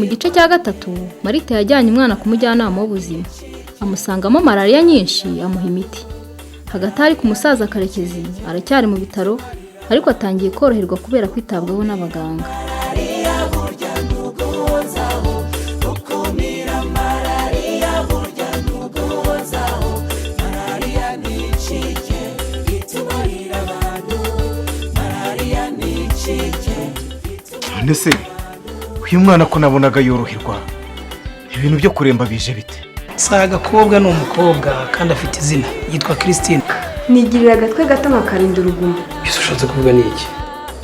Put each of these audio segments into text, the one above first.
gice cya gatatu Marita yajyanye umwana ku mujyanama w'ubuzima amusangamo malariya nyinshi amuha imiti. Hagati ari ku musaza Karekezi aracyari mu bitaro ariko atangiye koroherwa kubera kwitabwaho n'abaganga. Nese uyu mwana ko nabonaga yoroherwa ibintu byo kuremba bije bite? Saga kobwa ni umukobwa kandi afite izina yitwa Christine. Nigirira agatwe gato nkakarinda urugumo. Ese ushatse kuvuga ni iki?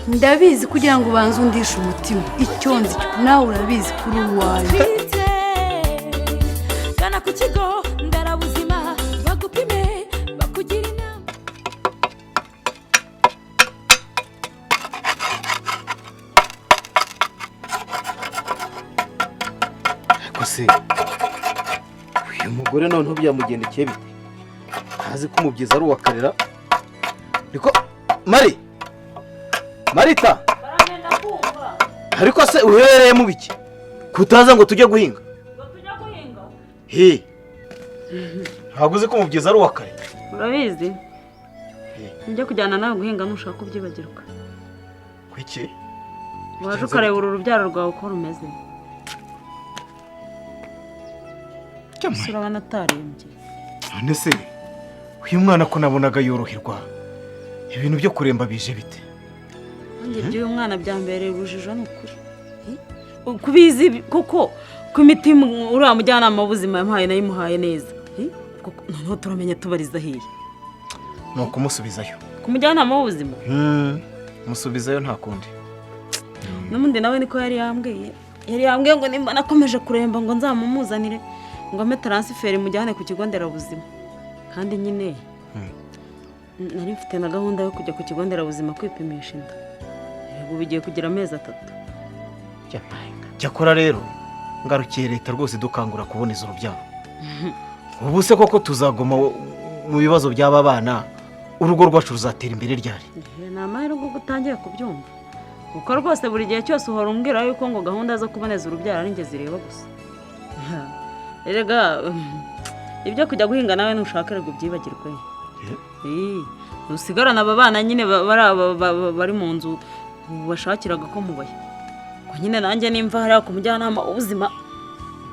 Ndabizi kugira ngo ubanze undishe umutima. Icyo nzi nawe urabizi kuri uwawe. Kana ku kigo ndarabuzima bagupime bakugira inama. Kose uyu mugore none ntubyamugendekeye bite? Azi ko umubyiza ari uwakarera. Niko Marita ariko se uherereye mu biki kutaza ngo tujye guhinga? He ntabwo uzi ko umubyiza ari uwakarera? Urabizi njye kujyana nawe guhinga nushaka kubyibagirwa. Kwiki waje ukareba uru rubyaro rwawe uko rumeze. Surabana atarembye. None se uyu mwana ko nabonaga yoroherwa ibintu byo kuremba bije bite? Njye by'uyu mwana byambereye urujijo n'ukuri. Kubizi kuko ku imiti uriya mujyanama w'ubuzima yamuhaye nayimuhaye neza. Noneho turamenya tubariza hiye. No kumusubizayo. Ku mujyanama w'ubuzima? Musubizayo nta kundi. N'umundi nawe niko yari yambwiye. Yari yambwiye ngo nimba nakomeje kuremba ngo nzamumuzanire ngo ame transfer mujyane ku kigo nderabuzima. Kandi nyine nari mfite na gahunda yo kujya ku kigo nderabuzima kwipimisha inda. Ubu bigiye kugira amezi 3. Cyakora rero ngarukiye leta rwose dukangura kuboneza urubyaro. Ubu se koko tuzagoma mu bibazo by'aba bana urugo rwacu ruzatera imbere ryari? Namahero ngo gutangiye kubyumva. Uko rwose buri gihe cyose uhora umbwira yuko ngo gahunda zo kuboneza urubyaro ari nge zireba gusa. Erega ibyo kujya guhinga nawe nushaka rego byibagirwe. Usigarana aba bana nyine bari mu nzu bashakiraga ko mubaye. Ko nyine nanjye nimva hari ku mujyanama ubuzima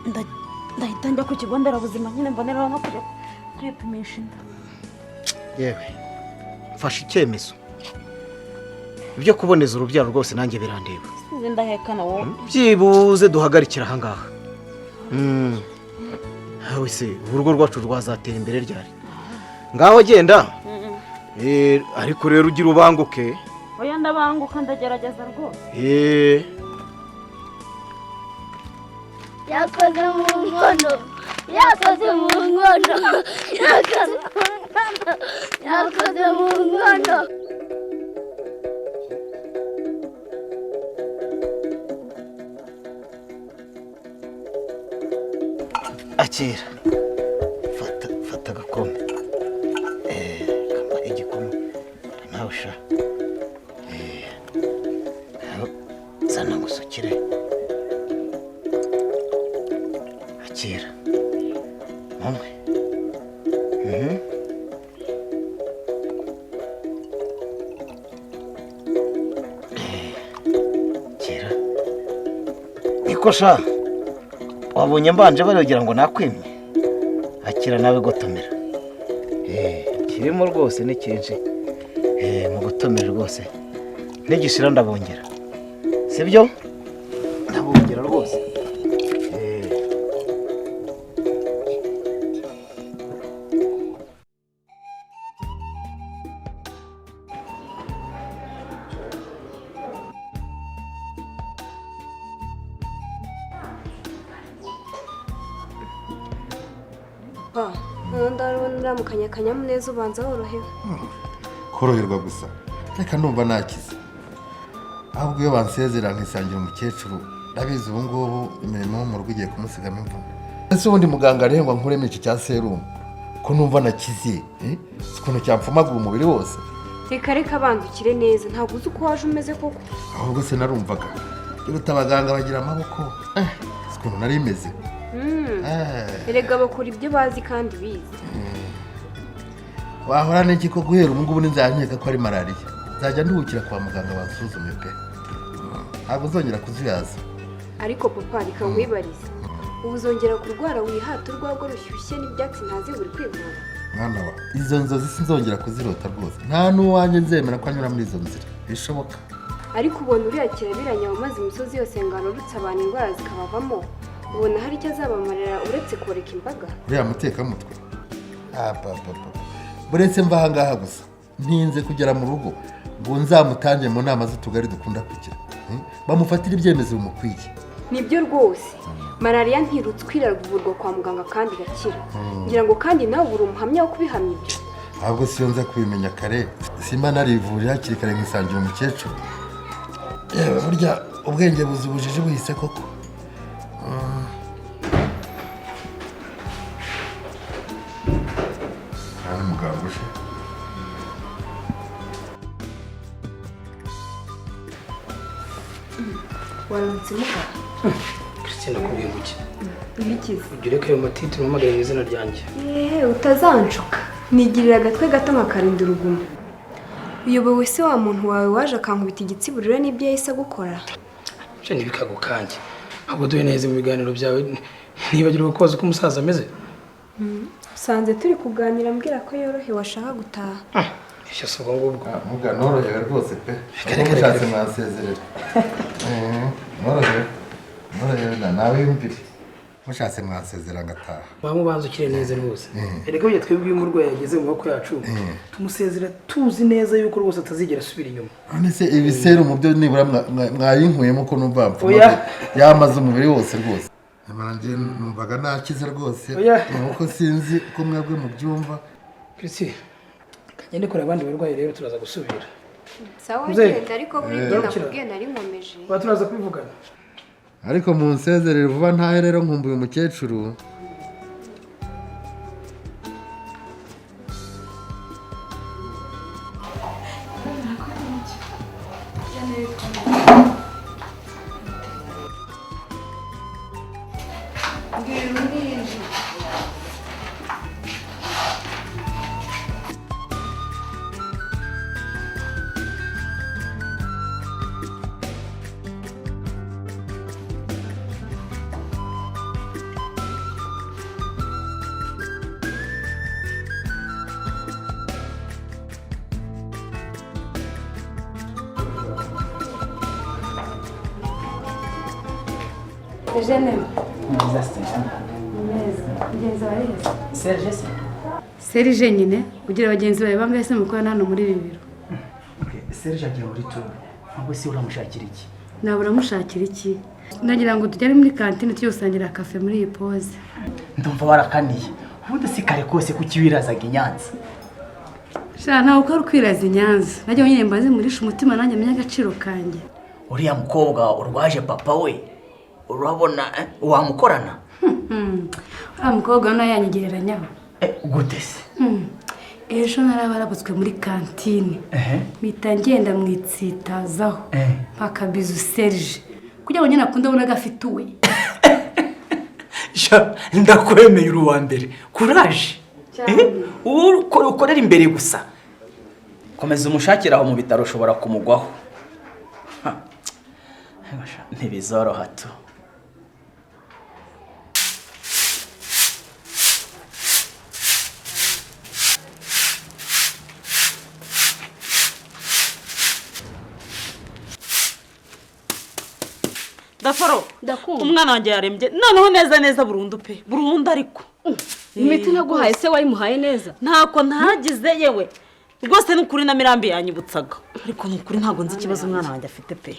ndahita njya ku kigo nderabuzima nyine mboneraho no kujya kwipimisha inda. Yewe mfashe icyemezo ibyo kuboneza urubyaro rwose nanjye birandeba. Ndahekana wowe byibuze duhagarikira aha ngaha. Hawe se urugo rwacu rwazatera imbere ryari? Ngaho genda. Ariko rero ugira ubanguke. Oya ndabanguka ndagerageza rwose. Yakoze mu nkono. Yakoze mu nkono. Yakoze mu nkono. Akira. Fata gakombe. Kama igikomo. Nawe sha. Zana ngusukire. Akira. Mama. Akira. Niko sha. Wabonye mbanje baryogira ngo nakwimye. Akira nawe gotomera. Kirimo rwose ni cyinshi. Mu gutomera rwose. Nigishira ndabongera. Sibyo? Ndabongera rwose. Ndarabona akanyamuneza ubanza worohewe. Koroherwa gusa reka numva nakize. Ahubwo iyo bansezera nkisangira umukecuru ndabizi ubu ngubu imirimo mu rugo igiye kumusigamo imvune. Ese ubundi muganga arengwa nkuremo iki cya serumu ko numva nakize ukuntu cyamfumagura umubiri wose. Reka bandukire neza ntabwo uzi uko waje umeze koko. Ahubwo se narumvaga iruta abaganga bagira amaboko. ukuntu nari imeze. erega bakora ibyo bazi kandi bizi. Wahora n'iki ko guhera ubu ngubu nzanyeka ko ari malariya. Nzajya nduhukira kwa muganga bansuzume pe. Ntabwo nzongera kuzuyaza. Ariko papa reka wibarize, ubu uzongera kurwara wihata urwagwa rushyushye n'ibyatsi ntazi buri kwivura? Mwana wa, izo nzozi sinzongera kuzirota rwose. Nta n'uwanjye nzemera ko anyura muri izo nzira. Bishoboka. Ariko ubona uriya kirabiranya mu mazi imisozi yose ngo arurutse abantu indwara zikabavamo, ubona hari icyo azabamarira uretse koreka imbaga? Uriya mutekamutwe. Buretse mva ahangaha gusa ntinze kugera mu rugo ngo nzamutange mu nama z'utugari dukunda kugira, bamufatira ibyemezo bimukwiye. Nibyo rwose, malariya ntirutswe iragurwa kwa muganga kandi igakira. Ngira ngo kandi nawe uri umuhamya wo kubihamya ibyo. Ahubwo siyo nza kubimenya kare, simba narivurira hakiri kare nkisangira umukecuru. Yewe burya ubwenge buzi ubujiji buhise koko. Muganga uje. Waramutse muka? Christine akubwiye guki? Ibikize. Ugire ko ayo matitiri umpamagaye mu izina ryanjye. Utazanshuka. Nigirira agatwe gato nkakarinda urugumo. Uyobowe se wa muntu wawe waje akankubita igitsiburiro n'ibyo yahise gukora? Byo ntibikagukange. Ahubwo duhe neza mu biganiro byawe ntibagirwe koza uko umusaza ameze. Usanze turi kuganira mbwira ko yorohewe ashaka gutaha. Ishyo si ubwo ngubwo. Muga norohewe rwose pe. Mushatse mwansezerera. Norohewe nawe yumvire. Mushatse mwansezerera ngataha. Bamubanza ukire neza rwose. Erega burya twebwe umurwayi yageze mu maboko yacu. Tumusezera tuzi neza yuko rwose atazigera asubira inyuma. None se ibiseru mu byo nibura mwayinkuyemo ko numva mpfa. Yamaze umubiri wose rwose. Amanje numvaga nakize rwose. Nuko sinzi ko mwebwe mu byumva. Christine kagende kora abandi barwayi rero turaza gusubira. Sawa genda ariko buri gihe nakubwiye nari nkomeje. Turaza kubivugana. Ariko mu nsezerere vuba ntahe rero nkumbuye umukecuru. Serge nyine kugira abagenzi bawe bangahe se mukorana hano muri ibi biro? Serge agiye muri turu. Ntabwo se uramushakira iki? Nabura mushakira iki? Nagira ngo tujyane muri kantine tuyosangira kafe muri iyi pause. Ndumva warakaniye. Ubundi si kare kose kukiwirazaga inyanza. Sha ntawe ukora kwiraza inyanza. Najya nyine mbaze murisha umutima nanjye menya agaciro kanjye. Uriya mukobwa urwaje papa we. Urabona wamukorana? Uriya mukobwa nawe yanyigereranyaho. Gute se? Ejo narabarabutswe muri kantine. Mpita ngenda mwitsitazaho. Mpaka bizu Serge. Kugira ngo nyine akunde abona gafite uwe. Sha ndakwemeye uri uwa mbere. Kuraje. Ukorera imbere gusa. Komeza umushakira aho mu bitaro ushobora kumugwaho. Ntibizoroha tu. Dafaro, umwana wanjye yarembye noneho neza burundu pe. Burundu ariko. Imiti naguhaye se wayimuhaye neza? Ntako ntagize yewe. Rwose n'ukuri na mirambi yanyibutsaga. Ariko n'ukuri ntago nzi ikibazo umwana wanjye afite pe.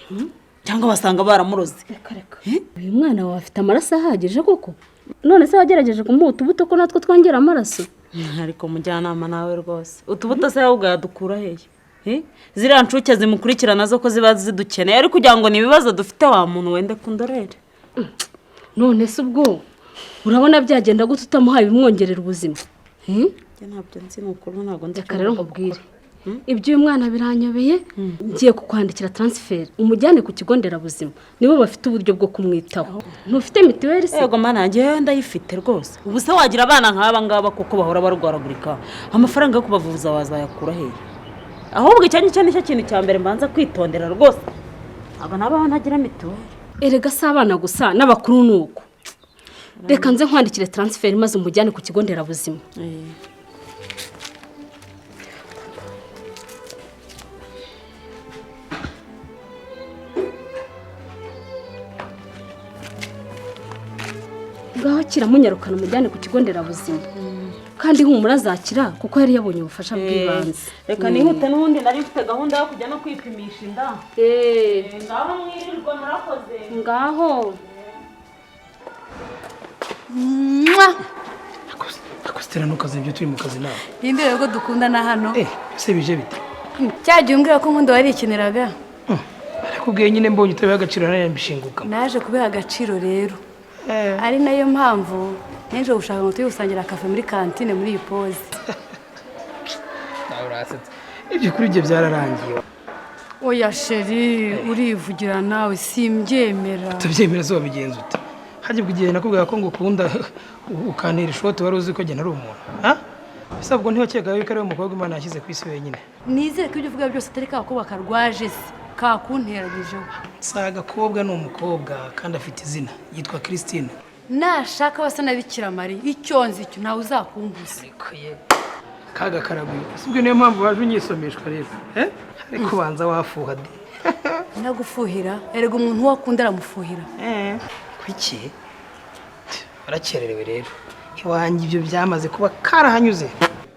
Cyangwa basanga baramuroze. Reka. Uyu mwana wawe afite amaraso ahagije koko? None se wagerageje kumuha utubuto ko natwo twongera amaraso? Ariko mujyanama nawe rwose. Utubuto se ahubwo yadukura hehe? Ziriya nshuke zimukurikirana zo ko ziba zidukeneye ariko kugira ngo nibibazo dufite wa muntu wende kundorere. None se ubwo urabona byagenda gute utamuhaye bimwongerera ubuzima? Ntabyo nzi n'ukuri ntago nzi. Reka rero nkubwire ibyo uyu mwana biranyobeye ngiye kukwandikira transfer umujyane ku kigo nderabuzima nibo bafite uburyo bwo kumwitaho ntufite mituweli se yego mana njye ndayifite rwose ubu se wagira abana nk'aba ngaba kuko bahora barwaragurika amafaranga yo kubavuza wazayakura hehe ahubwo icyo nicyo kintu cya mbere mbanza kwitondera rwose aba nabaho ntagira mituweli erega si abana gusa n'abakuru ni uko reka nze nkwandikire transfer maze umujyane ku kigo nderabuzima ngaho kiramunyarukana umujyane ku kigo nderabuzima kandi humura azakira kuko yari yabonye ubufasha bw'ibanze reka nihute n'ubundi nari mfite gahunda yo kujya no kwipimisha inda ngaho mwirirwa murakoze ngaho akositera ntukaze ibyo turi mu kazi nawe yindi rero dukundana hano ese bije bite cyagiye umbwira ko nkunda warikiniraga arakubwiye nyine mbonye utabiha agaciro nawe mbishinguka naje kubiha agaciro rero ari nayo mpamvu nje gushaka ngo tuyisangira kafe muri kantine muri iyi pose nawe urasetse ibyo kuri ibyo byararangiye oya sheri urivugira nawe simbyemera utabyemera zo wabigenza ute hajye bw'igihe nakubwira ko ngukunda ukantera ishoti wari uzi ko njye nari umuntu ese ubwo ntiwakeka yuko ari umukobwa Imana yashyize ku isi wenyine nizere ko ibyo uvuga byose atari kakobwa karwaje se kakunteragijeho si agakobwa ni umukobwa kandi afite izina yitwa Christine nashaka basa na Bikira Mariya icyo nzi icyo nawe uzakumbuza kaga karaguye sibwo niyo mpamvu waje unyisomeshwa rero ariko ubanza wafuha de nagufuhira erega umuntu wakunda aramufuhira kuki arakererewe rero iwanjye ibyo byamaze kuba karahanyuze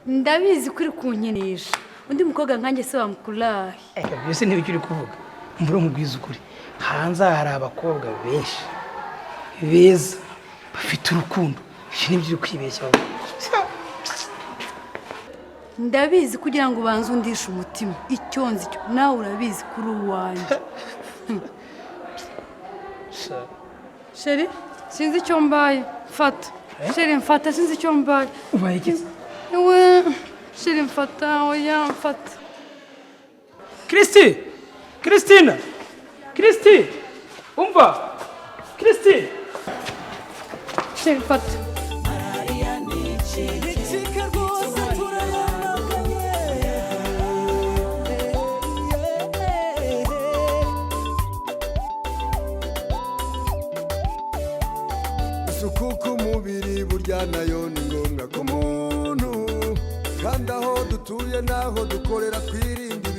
ndabizi ko uri kunkinisha undi mukobwa nkanjye se wamukurahe byose ntibicyo uri kuvuga mbura umubwiza ukuri hanze hari abakobwa benshi beza bafite urukundo ibyo nibyo uri kwibeshya ndabizi kugira ngo ubanze undishe umutima icyo nzi cyo nawe urabizi kuri uwanjye sheri sinzi icyo mbaye mfata sheri mfata sinzi icyo mbaye ubaye iki we sheri mfata oya mfata Christina umva Christine sheri mfata isuku ku mubiri burya nayo ni ngombwa ku muntu kandi aho dutuye n'aho dukorera twirinde